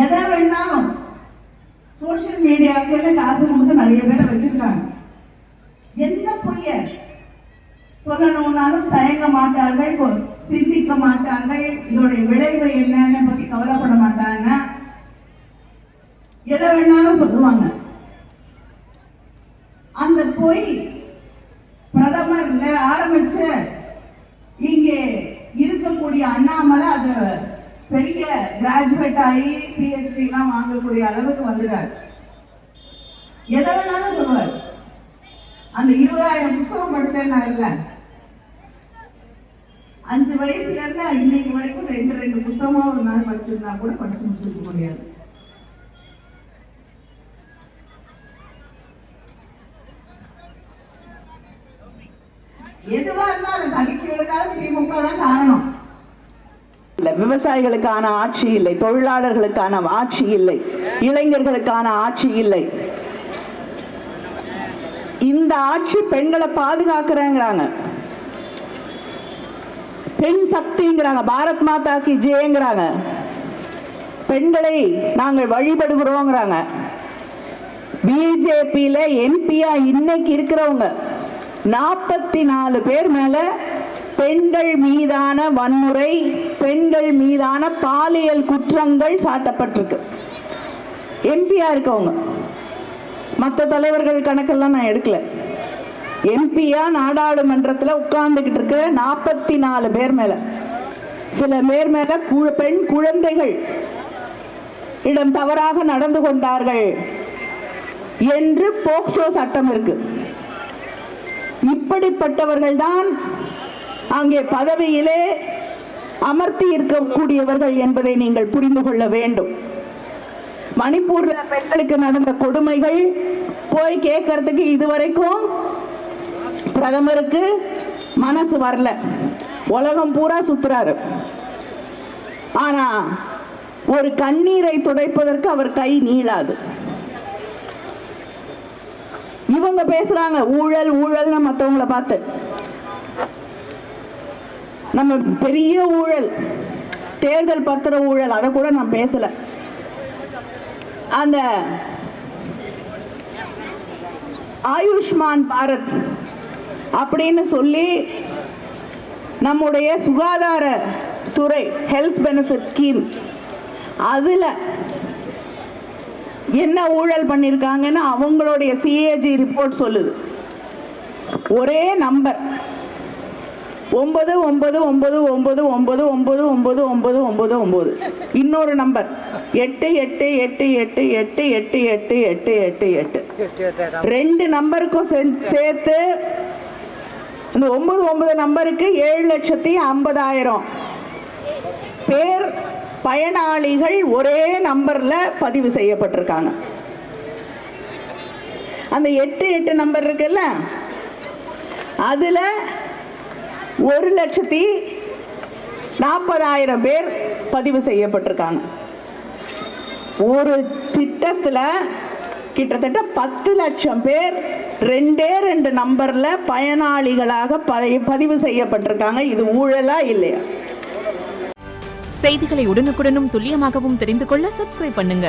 எதை வேணாலும் சோசியல் மீடியாவுக்கு காசு கொடுத்து நிறைய பேரை வச்சிருக்காங்க. எந்த பொய்ய சொல்லணும்னாலும் தயங்க மாட்டார்கள், சிந்திக்க மாட்டார்கள், இதோடைய விளைவு என்னன்னு பத்தி கவலைப்பட மாட்டாங்க, எதை வேணாலும் சொல்லுவாங்க. அந்த பொய் பிரதமர் ஆரம்பிச்ச இங்கே இருக்கக்கூடிய அண்ணாமலை அது பெரிய கிராஜுவேட் ஆகி PhD எல்லாம் வாங்கக்கூடிய அளவுக்கு வந்துட்டார். எதை வேணாலும் சொல்லுவார். அந்த 20,000 புத்தகம் படிச்சேன்னா இல்ல, 5 வயசுல இருந்து இன்னைக்கு வரைக்கும் 2 புத்தகமா ஒரு நாள் படிச்சிருந்தா கூட படிச்சு முடிச்சிருக்க முடியாது. எதுவா இருந்தாலும் தடுக்கி விழுந்தாலும் திமுக தான் காரணம். விவசாயிகளுக்கான ஆட்சி இல்லை, தொழிலாளர்களுக்கான ஆட்சி இல்லை, இளைஞர்களுக்கான ஆட்சி இல்லை. இந்த ஆட்சி பெண்களை பாதுகாக்கிறேங்கிறாங்க, பெண் சக்திங்கிறாங்க, பாரத் மாதா கி ஜெயங்கிறாங்க, பெண்களை நாங்கள் வழிபடுகிறோங்கிறாங்க. பிஜேபியில எம்பியா இன்னைக்கு இருக்கிறவங்க 44 பேர் மேல பெண்கள் மீதான வன்முறை, பெண்கள் மீதான பாலியல் குற்றங்கள் சாட்டப்பட்டிருக்கு. எம்பியா இருக்கவங்க, மற்ற தலைவர்கள் கணக்கெல்லாம் நான் எடுக்கல. எம்பியா நாடாளுமன்றத்தில் உட்கார்ந்துகிட்டு இருக்கிற 44 பேர் மேல, சில பேர் மேல பெண் குழந்தைகள் இடம் தவறாக நடந்து கொண்டார்கள் என்று போக்சோ சட்டம் இருக்கு. இப்படிப்பட்டவர்கள் தான் அங்கே பதவியிலே அமர்த்தி இருக்கக்கூடியவர்கள் என்பதை நீங்கள் புரிந்து கொள்ள வேண்டும். மணிப்பூர்ல பெண்களுக்கு நடந்த கொடுமைகள் போய் கேட்கறதுக்கு இதுவரைக்கும் பிரதமருக்கு மனசு வரல. உலகம் பூரா சுத்துறாரு. ஆனா ஒரு கண்ணீரை துடைப்பதற்கு அவர் கை நீளாது. இவங்க பேசுறாங்க ஊழல் ஊழல்னு மற்றவங்களை பார்த்து. நம்ம பெரிய ஊழல், தேர்தல் பத்திர ஊழல், அதை கூட நான் பேசல. அந்த ஆயுஷ்மான் பாரத் அப்படின்னு சொல்லி நம்முடைய சுகாதார துறை ஹெல்த் பெனிஃபிட் ஸ்கீம், அதுல என்ன ஊழல் பண்ணிருக்காங்கன்னு அவங்களுடைய CAG ரிப்போர்ட் சொல்லுது. ஒரே நம்பர் 999999999999, இன்னொரு நம்பர் 888888888888, 2 நம்பருக்கும் சேர்த்து இந்த 99 நம்பருக்கு 7,50,000 பேர் பயனாளிகள் ஒரே நம்பர்ல பதிவு செய்யப்பட்டிருக்காங்க. அந்த 88 நம்பர் இருக்குல்ல, அதுல 1,40,000 பேர் பதிவு செய்யப்பட்டிருக்காங்க. ஒரு திட்டத்துல கிட்டத்தட்ட 10 லட்சம் பேர் 2 நம்பர்ல பயனாளிகளாக பதிவு செய்யப்பட்டிருக்காங்க. இது ஊழலா இல்லையா? செய்திகளை உடனுக்குடனும் துல்லியமாகவும் தெரிந்து கொள்ள சப்ஸ்கிரைப் பண்ணுங்க.